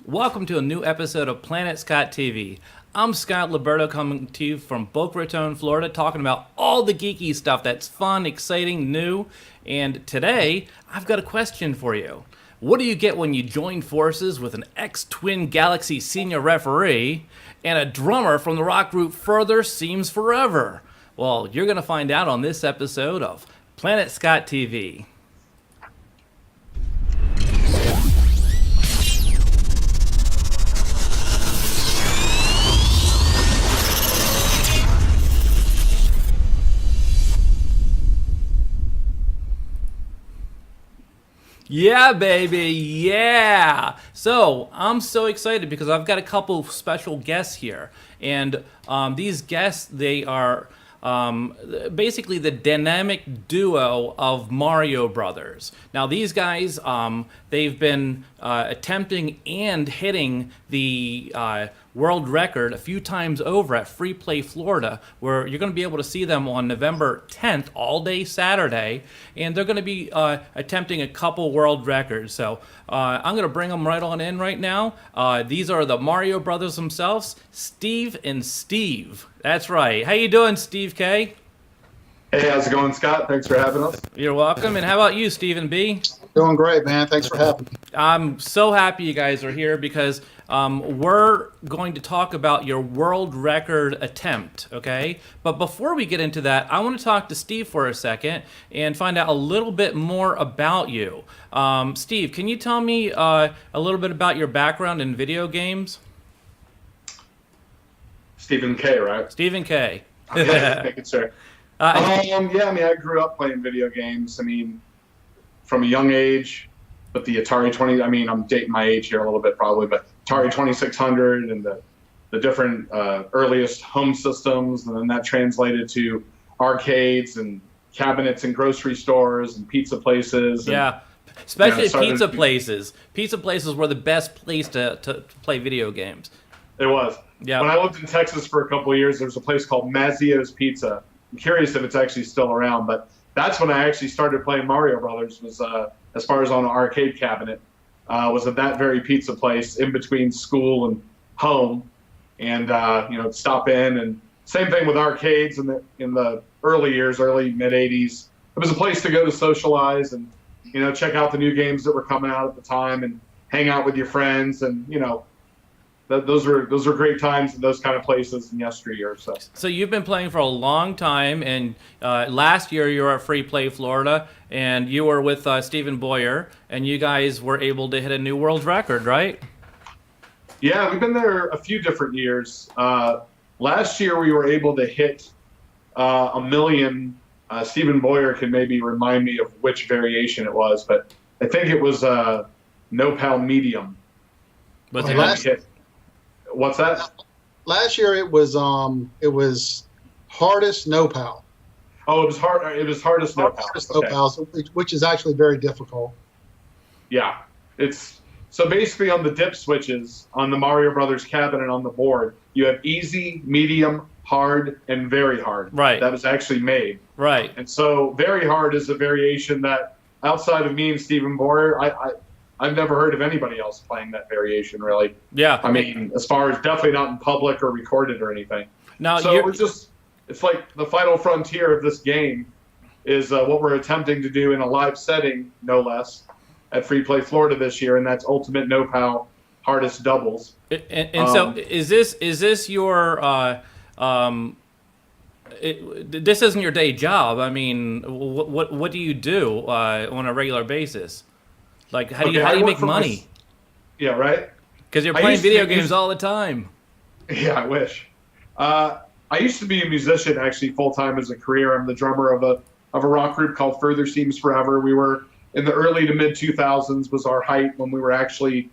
Welcome to a new episode of PlanetScott.TV. I'm Scott Liberto coming to you from Boca Raton, Florida, talking about all the geeky stuff that's fun, exciting, new. And today, I've got a question for you. What do you get when you join forces with an ex-Twin Galaxy senior referee and a drummer from the rock group Further Seems Forever? Well, you're going to find out on this episode of PlanetScott.TV. Yeah, baby, yeah! So, I'm so excited because I've got a couple special guests here. And these guests, they are basically the dynamic duo of Mario Brothers. Now, these guys, they've been attempting and hitting the world record a few times over at Free Play Florida, where you're going to be able to see them on November 10th, all day Saturday, and they're going to be attempting a couple world records. So I'm going to bring them right on in right now. These are the Mario Brothers themselves, Steve and Steve. That's right. How you doing, Steve K? Hey, how's it going, Scott? Thanks for having us. You're welcome. And how about you, Stephen B? Doing great, man. Thanks for having me. I'm so happy you guys are here because we're going to talk about your world record attempt, okay? But before we get into that, I want to talk to Steve for a second and find out a little bit more about you. Steve, can you tell me a little bit about your background in video games? Stephen K, right? Stephen K. Okay, making sure. Yeah, I mean, I grew up playing video games. I mean, from a young age, with the Atari 20, I mean, I'm dating my age here a little bit probably, but Atari 2600 and the different earliest home systems, and then that translated to arcades and cabinets and grocery stores and pizza places. Yeah, especially pizza places. Pizza places were the best place to play video games. It was. Yeah. When I lived in Texas for a couple of years, there was a place called Mazzio's Pizza. I'm curious if it's actually still around, but that's when I actually started playing Mario Brothers. Was as far as on an arcade cabinet, was at that very pizza place in between school and home, and stop in. And same thing with arcades in the early years, early mid '80s. It was a place to go to socialize and check out the new games that were coming out at the time and hang out with your friends and those are great times in those kind of places in yesteryear. So you've been playing for a long time, and last year you were at Free Play Florida, and you were with Stephen Boyer, and you guys were able to hit a new world record, right? Yeah, we've been there a few different years. Last year we were able to hit 1 million. Stephen Boyer can maybe remind me of which variation it was, but I think it was no-pal medium. Was What's that? Last year it was hardest no pal. Oh, it was hard. It was hardest no pal. Hardest no pals, which is actually very difficult. Yeah, it's so basically on the dip switches on the Mario Brothers cabinet on the board, you have easy, medium, hard, and very hard. Right. That was actually made. Right. And so very hard is a variation that outside of me and Stephen Boyer, I've never heard of anybody else playing that variation, really. Yeah. I mean, as far as definitely not in public or recorded or anything. Now, so it's like the final frontier of this game is what we're attempting to do in a live setting, no less, at Free Play Florida this year, and that's Ultimate No Pal Hardest Doubles. And so is this your this isn't your day job? I mean, what do you do on a regular basis? Like, how do you make money? Yeah, right? Because you're playing video games all the time. Yeah, I wish. I used to be a musician, actually, full-time as a career. I'm the drummer of a rock group called Further Seems Forever. We were in the early to mid-2000s was our height when we were actually,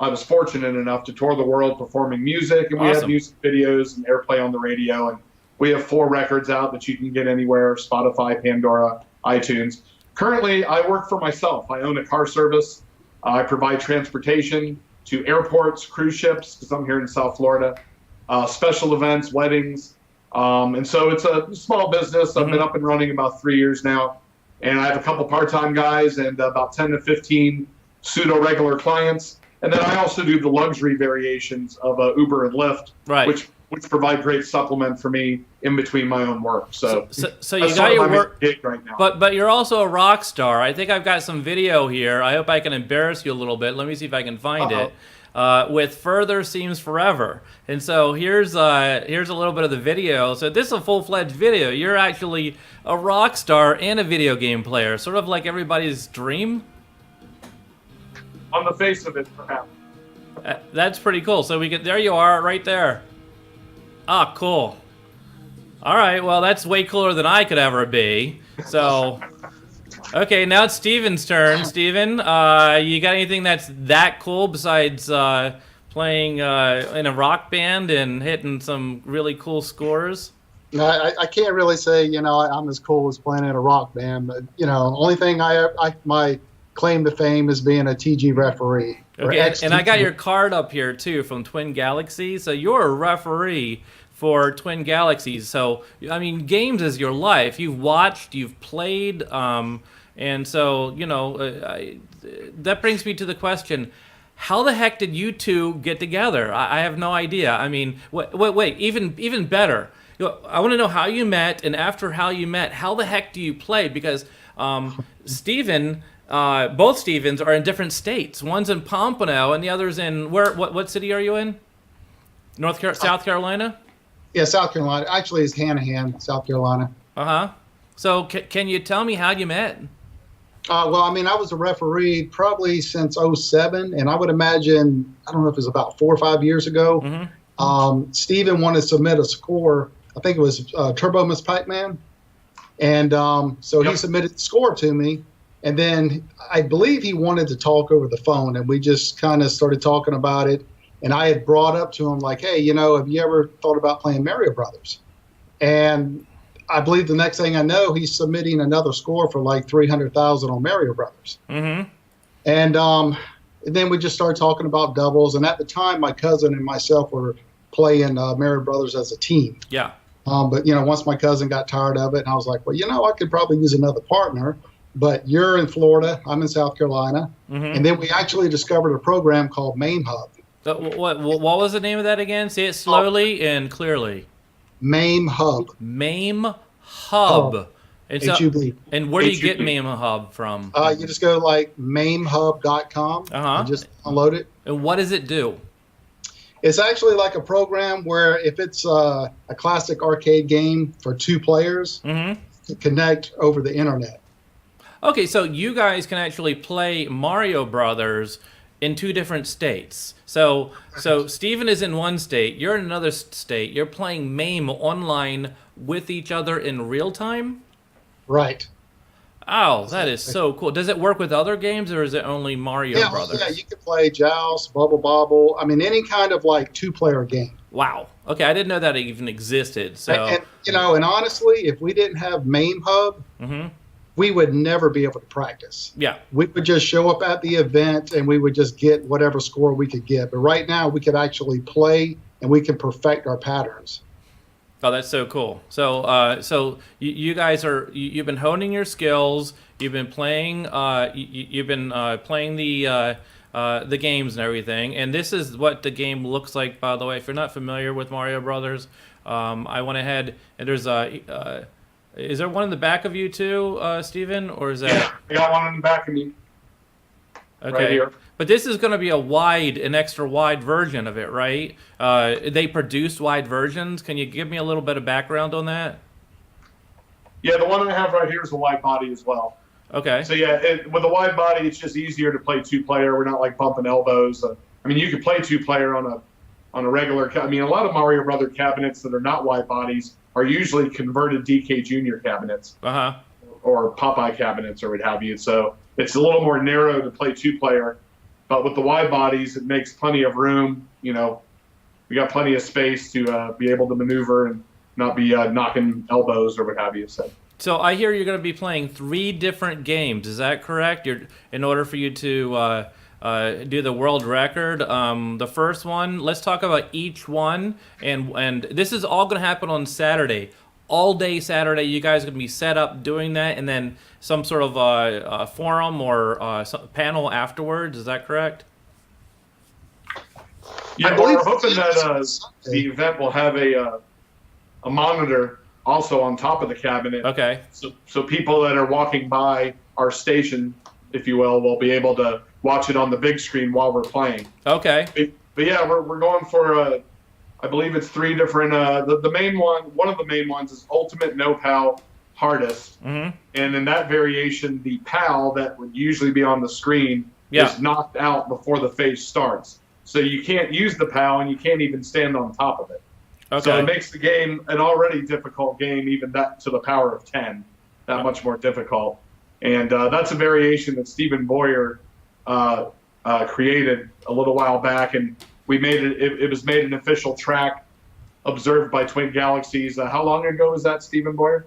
I was fortunate enough to tour the world performing music, and we had music videos and airplay on the radio, and we have 4 records out that you can get anywhere, Spotify, Pandora, iTunes. Currently, I work for myself. I own a car service. I provide transportation to airports, cruise ships, because I'm here in South Florida, special events, weddings. And so it's a small business. I've been up and running about 3 years now. And I have a couple part-time guys and about 10 to 15 pseudo-regular clients. And then I also do the luxury variations of Uber and Lyft, Right. which provide great supplement for me in between my own work. So So you that's got sort of your my work, main gig right now. but you're also a rock star. I think I've got some video here. I hope I can embarrass you a little bit. Let me see if I can find it. With Further Seems Forever. And so here's a little bit of the video. So this is a full-fledged video. You're actually a rock star and a video game player, sort of like everybody's dream. On the face of it, perhaps. That's pretty cool. So there you are, right there. Ah, cool. All right, well, that's way cooler than I could ever be. So, okay, now it's Steven's turn. Steven, you got anything that's that cool besides playing in a rock band and hitting some really cool scores? No, I can't really say, I'm as cool as playing in a rock band, but, only thing my claim to fame is being a TG referee. Okay, and I got your card up here, too, from Twin Galaxies. So you're a referee for Twin Galaxies. So, I mean, games is your life. You've watched, you've played, and so, that brings me to the question, how the heck did you two get together? I have no idea. I mean, wait, even better. I want to know how you met, and after how you met, how the heck do you play? Because Steven... both Stevens are in different states. One's in Pompano, and the other's in what city are you in? South Carolina? Yeah, South Carolina. Actually, it's Hanahan, South Carolina. So can you tell me how you met? Well, I mean, I was a referee probably since '07, and I would imagine, I don't know if it was about 4 or 5 years ago. Steven wanted to submit a score. I think it was Turbo Miss Pac-Man. And so he submitted the score to me. And then I believe he wanted to talk over the phone, and we just kind of started talking about it. And I had brought up to him like, hey, have you ever thought about playing Mario Brothers? And I believe the next thing I know, he's submitting another score for like 300,000 on Mario Brothers. And then we just started talking about doubles. And at the time, my cousin and myself were playing Mario Brothers as a team. Yeah. But once my cousin got tired of it, and I was like, well, I could probably use another partner. But you're in Florida, I'm in South Carolina, and then we actually discovered a program called MAME Hub. What was the name of that again? Say it slowly and clearly. MAME Hub. MAME Hub. H-U-B. And where do you get MAME Hub from? You just go like MAMEHub.com and just download it. And what does it do? It's actually like a program where if it's a classic arcade game for 2 players, to connect over the internet. Okay, so you guys can actually play Mario Brothers in 2 different states. So Steven is in one state, you're in another state. You're playing MAME online with each other in real time? Right. Oh, that is so cool. Does it work with other games, or is it only Mario Brothers? Yeah, you can play Joust, Bubble Bobble. I mean, any kind of like 2-player game. Wow. Okay, I didn't know that even existed. So and honestly, if we didn't have MAME Hub, we would never be able to practice. Yeah. We would just show up at the event and we would just get whatever score we could get. But right now we could actually play and we can perfect our patterns. Oh, that's so cool. So you guys you've been honing your skills. You've been playing. You've been playing the games and everything. And this is what the game looks like. By the way, if you're not familiar with Mario Brothers, I went ahead and there's is there one in the back of you too, Steven? Or is that? Yeah, I got one in the back of me. Okay. Right here. But this is going to be an extra wide version of it, right? They produced wide versions. Can you give me a little bit of background on that? Yeah, the one I have right here is a wide body as well. Okay. So yeah, with a wide body, it's just easier to play 2-player. We're not like bumping elbows. I mean, you could play 2-player on a regular. I mean, a lot of Mario Brother cabinets that are not wide bodies are usually converted DK Junior cabinets or Popeye cabinets or what have you. So it's a little more narrow to play 2-player, but with the wide bodies, it makes plenty of room. We got plenty of space to be able to maneuver and not be knocking elbows or what have you. So I hear you're going to be playing 3 different games. Is that correct? In order for you to do the world record. The first one, let's talk about each one. And this is all going to happen on Saturday. All day Saturday, you guys are going to be set up doing that, and then some sort of forum or panel afterwards. Is that correct? Yeah, I believe we're hoping that the event will have a monitor also on top of the cabinet. Okay. So people that are walking by our station, if you will be able to watch it on the big screen while we're playing. Okay. But yeah, we're going for I believe it's 3 different. The main one of the main ones is Ultimate No PAL Hardest, and in that variation, the PAL that would usually be on the screen is knocked out before the phase starts. So you can't use the PAL, and you can't even stand on top of it. Okay. So it makes the game an already difficult game, even that to the power of 10, that much more difficult. And that's a variation that Stephen Boyer created a little while back, and we made it. It was made an official track, observed by Twin Galaxies. How long ago was that, Stephen Boyer?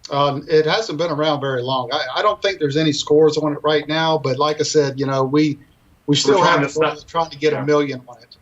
It hasn't been around very long. I don't think there's any scores on it right now, but like I said, we still trying to get 1 million on it.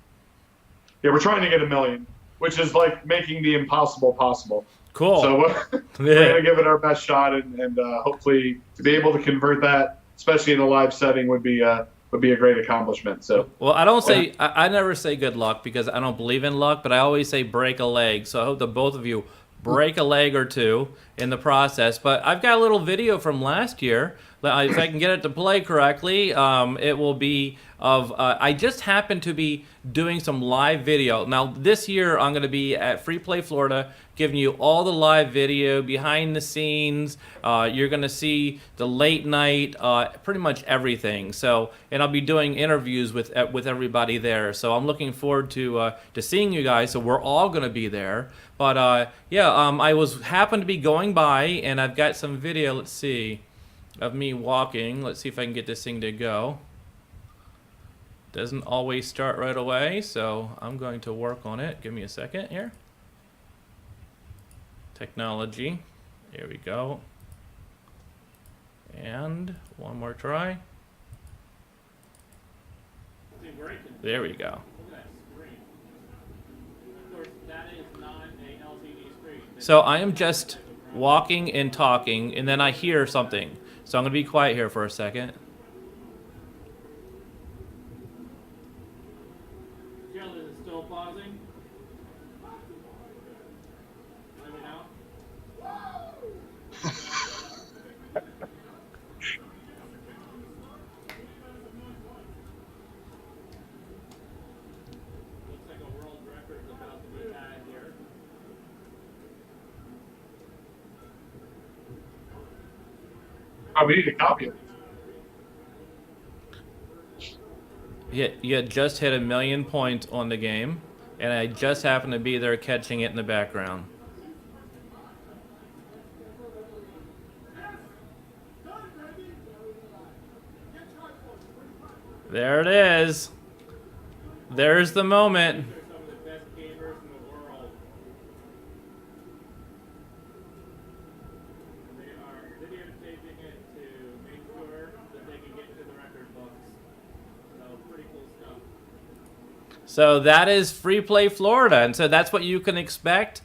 Yeah, we're trying to get 1 million, which is like making the impossible possible. Cool. So we're going to give it our best shot, and hopefully to be able to convert that, especially in a live setting, would be a great accomplishment. So well, I never say good luck because I don't believe in luck, but I always say break a leg. So I hope that both of you break a leg or two in the process. But I've got a little video from last year. If I can get it to play correctly, it will be of, I just happened to be doing some live video. Now, this year, I'm going to be at Free Play Florida, giving you all the live video, behind the scenes. You're going to see the late night, pretty much everything. So, and I'll be doing interviews with everybody there. So I'm looking forward to seeing you guys. So we're all going to be there. But I happened to be going by, and I've got some video. Let's see. Of me walking. Let's see if I can get this thing to go. Doesn't always start right away, so I'm going to work on it. Give me a second here. Technology. Here we go. And one more try. There we go. So I am just walking and talking, and then I hear something. So I'm going to be quiet here for a second. Jill, is it still pausing? Let me know. Looks like a world record is about to be had here. Oh, we need to copy it. You had just hit 1 million points on the game, and I just happened to be there catching it in the background. There it is. There's the moment. So that is Free Play Florida, and so that's what you can expect.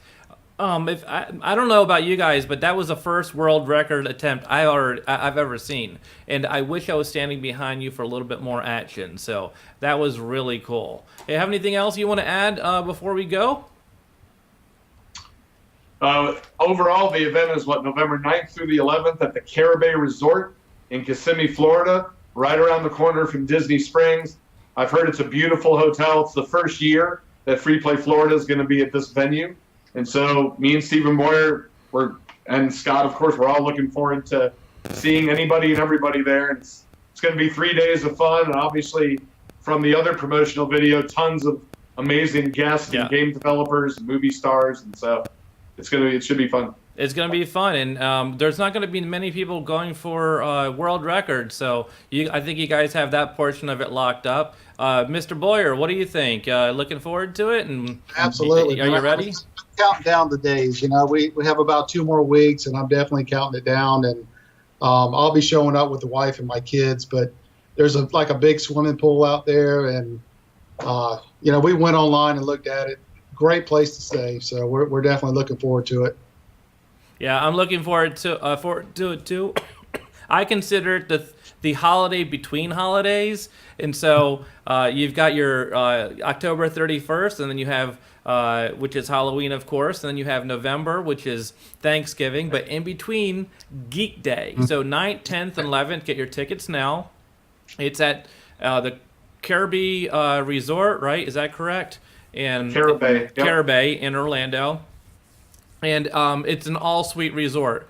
If I don't know about you guys, but that was the first world record attempt I've ever seen, and I wish I was standing behind you for a little bit more action. So that was really cool. Hey, have anything else you want to add before we go? Overall, the event is November 9th through the 11th at the Caribbean Resort in Kissimmee, Florida, right around the corner from Disney Springs. I've heard it's a beautiful hotel. It's the first year that Free Play Florida is going to be at this venue. And so me and Stephen Boyer, and Scott, of course, we're all looking forward to seeing anybody and everybody there. And it's going to be 3 days of fun. And obviously, from the other promotional video, tons of amazing guests and game developers and movie stars. And so it should be fun. It's going to be fun, and there's not going to be many people going for world records, so I think you guys have that portion of it locked up. Mr. Boyer, what do you think? Looking forward to it? And absolutely. Are you ready? I'm counting down the days. We have about 2 more weeks, and I'm definitely counting it down. And I'll be showing up with the wife and my kids. But there's a big swimming pool out there, and we went online and looked at it. Great place to stay, so we're definitely looking forward to it. Yeah, I'm looking forward to it too. I consider it the holiday between holidays. And so you've got your October 31st, and then you have, which is Halloween, of course, and then you have November, which is Thanksgiving, but in between, Geek Day. So 9th, 10th, and 11th, get your tickets now. It's at the Caribbean Resort, right? Is that correct? And Caribbean, yep. Caribbean in Orlando. And it's an all-suite resort.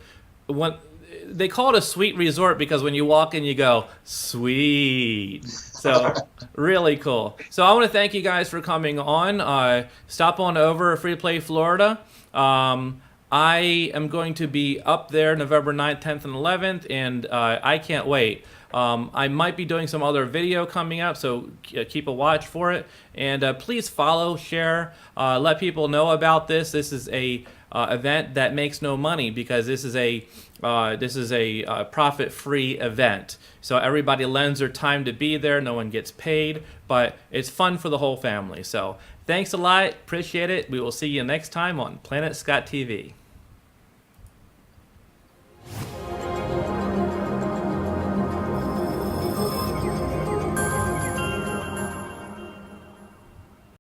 They call it a suite resort because when you walk in, you go, sweet. So really cool. So I want to thank you guys for coming on. Stop on over Free Play Florida. I am going to be up there November 9th, 10th, and 11th, and I can't wait. I might be doing some other video coming up, so keep a watch for it. And please follow, share, let people know about this. This is a event that makes no money because this is a profit-free event. So everybody lends their time to be there. No one gets paid, but it's fun for the whole family. So thanks a lot. Appreciate it. We will see you next time on Planet Scott TV.